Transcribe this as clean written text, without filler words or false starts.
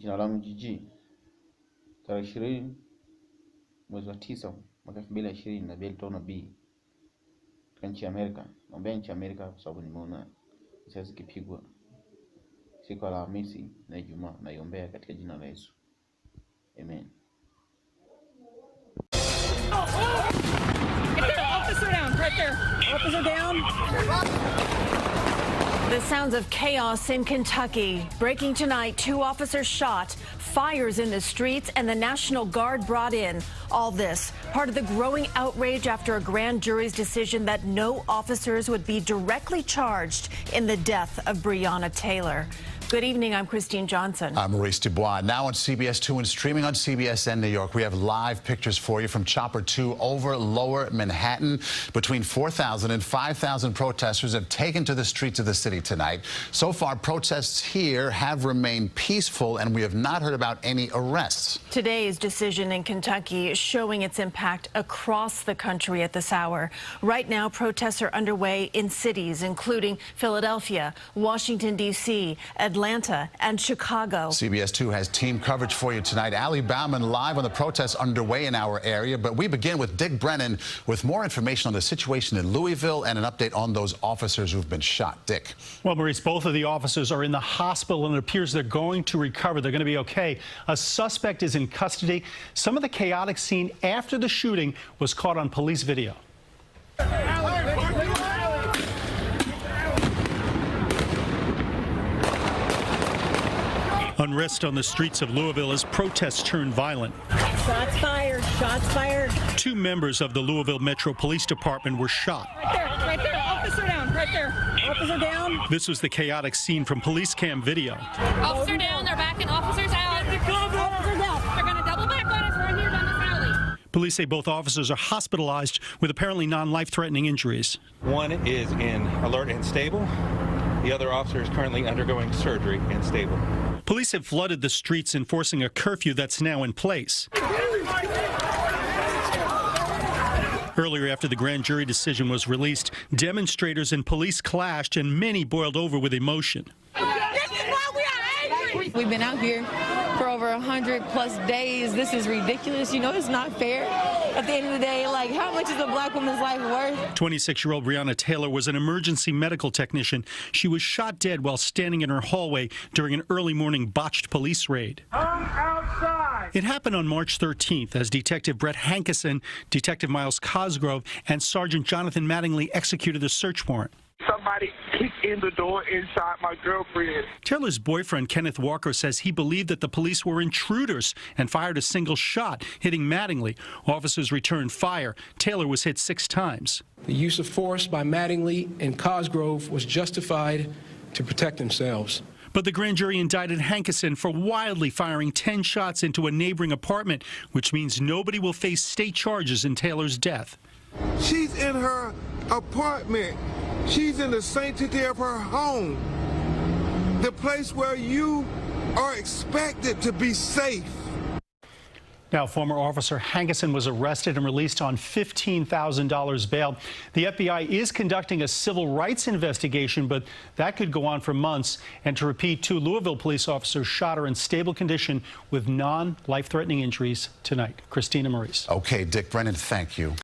Jina langu jiji. Tarehe 20 mwezi wa 9 mwaka 2020 Nabii alitoa unabii katika nchi ya Amerika. Naombea nchi ya Amerika kwa sababu nimeona risasi ikipigwa siku ya Alhamisi na Ijumaa, naiombea katika jina la Yesu. Amen. Officer down, right there. Officer down. The sounds of chaos in Kentucky. Breaking tonight, 2 officers shot, fires in the streets, and the National Guard brought in. All this part of the growing outrage after a grand jury's decision that no officers would be directly charged in the death of Breonna Taylor. Good evening, I'm Christine Johnson. I'm Maurice Dubois. Now on CBS 2 and streaming on CBSN New York, we have live pictures for you from Chopper 2 over Lower Manhattan. Between 4,000 and 5,000 protesters have taken to the streets of the city tonight. So far, protests here have remained peaceful, and we have not heard about any arrests. Today's decision in Kentucky is showing its impact across the country at this hour. Right now, protests are underway in cities including Philadelphia, Washington, D.C., Atlanta, and Chicago. CBS 2 has team coverage for you tonight. Ali Bauman live on the protests underway in our area. But we begin with Dick Brennan with more information on the situation in Louisville and an update on those officers who've been shot. Dick. Well, Maurice, both of the officers are in the hospital, and it appears they're going to recover. They're going to be okay. A suspect is in custody. Some of the chaotic scene after the shooting was caught on police video. Unrest on the streets of Louisville as protests turn violent. Shots fired. Shots fired. 2 members of the Louisville Metro Police Department were shot. Right there. Right there. Officer down. Right there. Officer down. This was the chaotic scene from police cam video. Officer down. They're backing officers out. Officer down. They're going to double back on us right here down this alley. Police say both officers are hospitalized with apparently non-life-threatening injuries. One is in alert and stable. The other officer is currently undergoing surgery and stable. Police have flooded the streets, enforcing a curfew that's now in place. Earlier, after the grand jury decision was released, demonstrators and police clashed, and many boiled over with emotion. This is why we are angry. We've been out here for over 100+ days. This is ridiculous. You know, it's not fair. At the end of the day, like, how much is a black woman's life worth? 26-year-old Breonna Taylor was an emergency medical technician. She was shot dead while standing in her hallway during an early morning botched police raid. I'm outside. It happened on March 13th as Detective Brett Hankison, Detective Miles Cosgrove, and Sergeant Jonathan Mattingly executed a search warrant. Somebody kicked in the door inside my girlfriend. Taylor's boyfriend, Kenneth Walker, says he believed that the police were intruders and fired a single shot, hitting Mattingly. Officers returned fire. Taylor was hit 6 times. The use of force by Mattingly and Cosgrove was justified to protect themselves. But the grand jury indicted Hankison for wildly firing 10 shots into a neighboring apartment, which means nobody will face state charges in Taylor's death. She's in her apartment. She's in the sanctity of her home, the place where you are expected to be safe. Now, former officer Hankison was arrested and released on $15,000 bail. The FBI is conducting a civil rights investigation, but that could go on for months. And to repeat, 2 Louisville police officers shot are in stable condition with non-life-threatening injuries tonight. Christina, Maurice. Okay, Dick Brennan, thank you.